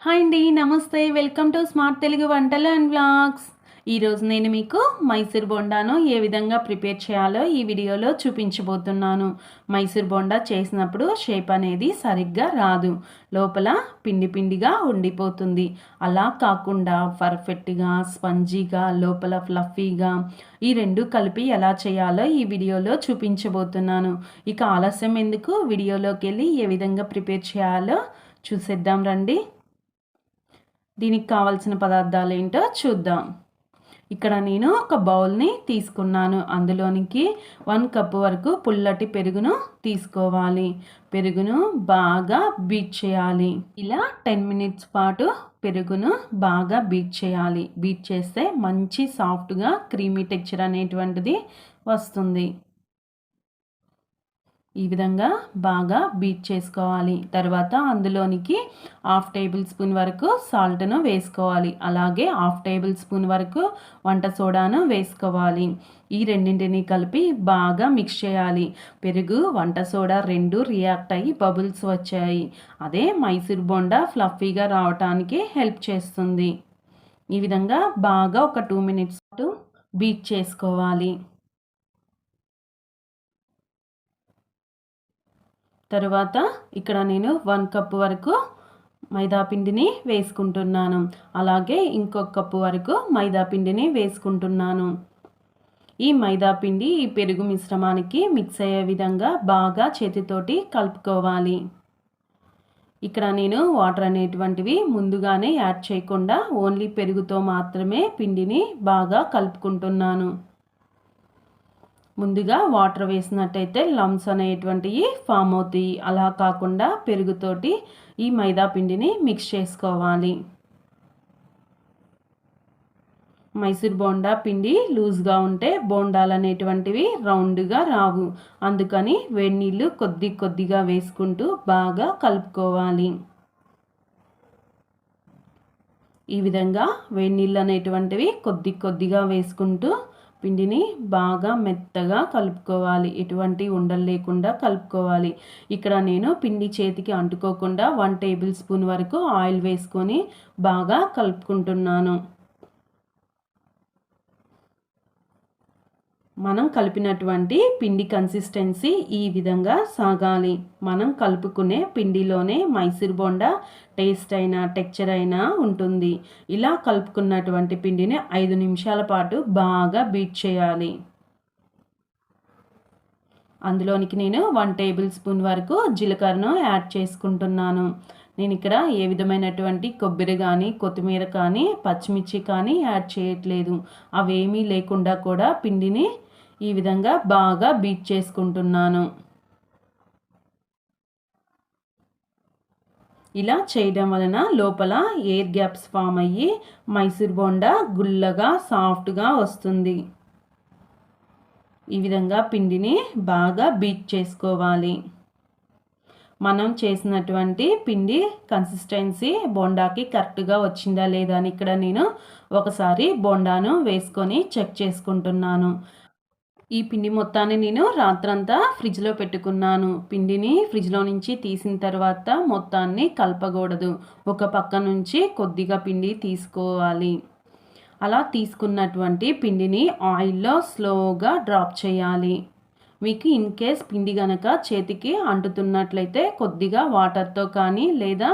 Hi అండి, నమస్తే. Welcome to smart Telugu వంటలు అండ్ వ్లాగ్స్. ఈరోజు నేను మీకు మైసూర్ బొండాను ఏ విధంగా ప్రిపేర్ చేయాలో ఈ వీడియోలో చూపించబోతున్నాను. మైసూర్ బొండా చేసినప్పుడు షేప్ అనేది సరిగ్గా రాదు, లోపల పిండి పిండిగా ఉండిపోతుంది. అలా కాకుండా పర్ఫెక్ట్గా స్పంజీగా లోపల ఫ్లఫీగా ఈ రెండు కలిపి ఎలా చేయాలో ఈ వీడియోలో చూపించబోతున్నాను. ఇక ఆలస్యం ఎందుకు, వీడియోలోకి వెళ్ళి ఏ విధంగా ప్రిపేర్ చేయాలో చూసేద్దాం రండి. దీనికి కావాల్సిన పదార్థాలు ఏంటో చూద్దాం. ఇక్కడ నేను ఒక బౌల్ని తీసుకున్నాను. అందులోనికి 1 కప్పు వరకు పుల్లటి పెరుగును తీసుకోవాలి. పెరుగును బాగా బీట్ చేయాలి. ఇలా 10 మినిట్స్ పాటు పెరుగును బాగా బీట్ చేయాలి. బీట్ చేస్తే మంచి సాఫ్ట్గా క్రీమీ టెక్చర్ అనేటువంటిది వస్తుంది. ఈ విధంగా బాగా బీట్ చేసుకోవాలి. తర్వాత అందులోనికి 1/2 టేబుల్ స్పూన్ వరకు సాల్ట్ను వేసుకోవాలి. అలాగే 1/2 టేబుల్ స్పూన్ వరకు వంట సోడాను వేసుకోవాలి. ఈ రెండింటిని కలిపి బాగా మిక్స్ చేయాలి. పెరుగు వంట సోడా రెండు రియాక్ట్ అయ్యి బబుల్స్ వచ్చాయి. అదే మైసూర్ బొండా ఫ్లఫీగా రావటానికి హెల్ప్ చేస్తుంది. ఈ విధంగా బాగా ఒక 2 మినిట్స్ పాటు బీట్ చేసుకోవాలి. తరువాత ఇక్కడ నేను 1 కప్పు వరకు మైదా పిండిని వేసుకుంటున్నాను. అలాగే ఇంకొక కప్పు వరకు మైదా పిండిని వేసుకుంటున్నాను. ఈ మైదా పిండి ఈ పెరుగు మిశ్రమానికి మిక్స్ అయ్యే విధంగా బాగా చేతితోటి కలుపుకోవాలి. ఇక్కడ నేను వాటర్ అనేటువంటివి ముందుగానే యాడ్ చేయకుండా ఓన్లీ పెరుగుతో మాత్రమే పిండిని బాగా కలుపుకుంటున్నాను. ముందుగా వాటర్ వేసినట్టయితే లమ్స్ అనేటువంటివి ఫామ్ అవుతాయి. అలా కాకుండా పెరుగుతోటి ఈ మైదా పిండిని మిక్స్ చేసుకోవాలి. మైసూర్ బోండా పిండి లూజ్గా ఉంటే బోండాలు అనేటువంటివి రౌండ్గా రావు. అందుకని వేడి నీళ్ళు కొద్దిగా వేసుకుంటూ బాగా కలుపుకోవాలి. ఈ విధంగా వేడి నీళ్ళు అనేటువంటివి కొద్దిగా వేసుకుంటూ పిండిని బాగా మెత్తగా కలుపుకోవాలి. ఎటువంటి ఉండలు లేకుండా కలుపుకోవాలి. ఇక్కడ నేను పిండి చేతికి అంటుకోకుండా 1 టేబుల్ స్పూన్ వరకు ఆయిల్ వేసుకొని బాగా కలుపుకుంటున్నాను. మనం కలిపినటువంటి పిండి కన్సిస్టెన్సీ ఈ విధంగా సాగాలి. మనం కలుపుకునే పిండిలోనే మైసూర్ బొండా టేస్ట్ అయినా టెక్చర్ అయినా ఉంటుంది. ఇలా కలుపుకున్నటువంటి పిండిని 5 నిమిషాల పాటు బాగా బీట్ చేయాలి. అందులోనికి నేను 1 టేబుల్ స్పూన్ వరకు జీలకర్రను యాడ్ చేసుకుంటున్నాను. నేను ఇక్కడ ఏ విధమైనటువంటి కొబ్బరి కానీ కొత్తిమీర కానీ పచ్చిమిర్చి కానీ యాడ్ చేయట్లేదు. అవేమీ లేకుండా కూడా పిండిని ఈ విధంగా బాగా బీట్ చేసుకుంటున్నాను. ఇలా చేయడం వలన లోపల ఎయిర్ గ్యాప్స్ ఫామ్ అయ్యి మైసూర్ బొండా గుల్లగా సాఫ్ట్గా వస్తుంది. ఈ విధంగా పిండిని బాగా బీట్ చేసుకోవాలి. మనం చేసినటువంటి పిండి కన్సిస్టెన్సీ బొండాకి కరెక్ట్గా వచ్చిందా లేదా అని ఇక్కడ నేను ఒకసారి బొండాను వేసుకొని చెక్ చేసుకుంటున్నాను. ఈ పిండి మొత్తాన్ని నేను రాత్రంతా ఫ్రిడ్జ్లో పెట్టుకున్నాను. పిండిని ఫ్రిడ్జ్లో నుంచి తీసిన తర్వాత మొత్తాన్ని కలపకూడదు. ఒక పక్క నుంచి కొద్దిగా పిండి తీసుకోవాలి. అలా తీసుకున్నటువంటి పిండిని ఆయిల్లో స్లోగా డ్రాప్ చేయాలి. మీకు ఇన్ కేస్ పిండి గనక చేతికి అంటుతున్నట్లయితే కొద్దిగా వాటర్తో కానీ లేదా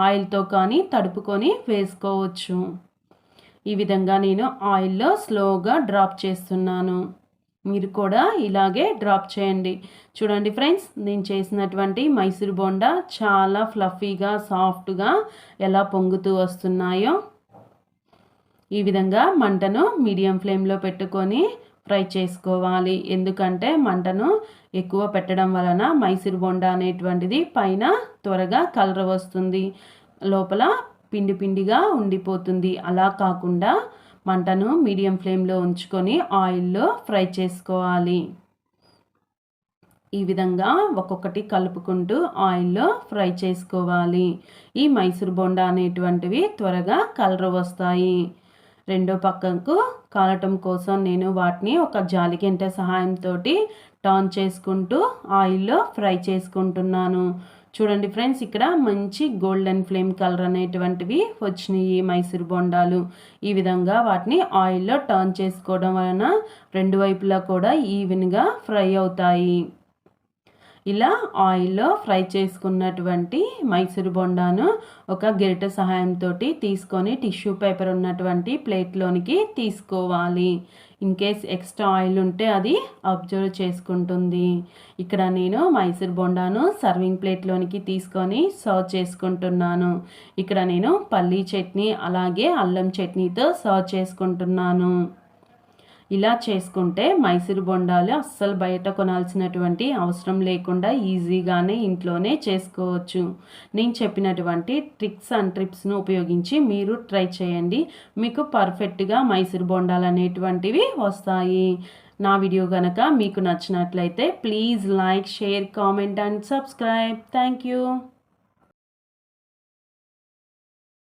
ఆయిల్తో కానీ తడుపుకొని వేసుకోవచ్చు. ఈ విధంగా నేను ఆయిల్లో స్లోగా డ్రాప్ చేస్తున్నాను. మీరు కూడా ఇలాగే డ్రాప్ చేయండి. చూడండి ఫ్రెండ్స్, నేను చేసినటువంటి మైసూర్ బొండా చాలా ఫ్లఫీగా సాఫ్ట్గా ఎలా పొంగుతూ వస్తున్నాయో. ఈ విధంగా మంటను మీడియం ఫ్లేమ్లో పెట్టుకొని ఫ్రై చేసుకోవాలి. ఎందుకంటే మంటను ఎక్కువ పెట్టడం వలన మైసూర్ బొండా అనేటువంటిది పైన త్వరగా కలర్ వస్తుంది, లోపల పిండి పిండిగా ఉండిపోతుంది. అలా కాకుండా మంటను మీడియం ఫ్లేమ్లో ఉంచుకొని ఆయిల్లో ఫ్రై చేసుకోవాలి. ఈ విధంగా ఒక్కొక్కటి కలుపుకుంటూ ఆయిల్లో ఫ్రై చేసుకోవాలి. ఈ మైసూర్ బొండా అనేటువంటివి త్వరగా కలర్ వస్తాయి. రెండో పక్కకు కాలటం కోసం నేను వాటిని ఒక జాలిగంట సహాయంతో టర్న్ చేసుకుంటూ ఆయిల్లో ఫ్రై చేసుకుంటున్నాను. చూడండి ఫ్రెండ్స్, ఇక్కడ మంచి గోల్డెన్ ఫ్లేమ్ కలర్ అనేటువంటివి వచ్చినాయి మైసూర్ బొండాలు. ఈ విధంగా వాటిని ఆయిల్లో టర్న్ చేసుకోవడం వలన రెండు వైపులా కూడా ఈవెన్గా ఫ్రై అవుతాయి. ఇలా ఆయిల్లో ఫ్రై చేసుకున్నటువంటి మైసూర్ బొండాను ఒక గరిటె సహాయంతో తీసుకొని టిష్యూ పేపర్ ఉన్నటువంటి ప్లేట్లోనికి తీసుకోవాలి. ఇన్ కేస్ ఎక్స్ట్రా ఆయిల్ ఉంటే అది అబ్జర్వ్ చేసుకుంటుంది. ఇక్కడ నేను మైసూర్ బొండాను సర్వింగ్ ప్లేట్లోనికి తీసుకొని సర్వ్ చేసుకుంటున్నాను. ఇక్కడ నేను పల్లీ చట్నీ అలాగే అల్లం చట్నీతో సర్వ్ చేసుకుంటున్నాను. ఇలా చేసుకుంటే మైసూర్ బొండాలు అస్సలు బయట కొనాల్సినటువంటి అవసరం లేకుండా ఈజీగానే ఇంట్లోనే చేసుకోవచ్చు. నేను చెప్పినటువంటి ట్రిక్స్ అండ్ ట్రిప్స్ను ఉపయోగించి మీరు ట్రై చేయండి. మీకు పర్ఫెక్ట్గా మైసూర్ బొండాలు అనేటువంటివి వస్తాయి. నా వీడియో కనుక మీకు నచ్చినట్లయితే please like, share, comment and subscribe. Thank you.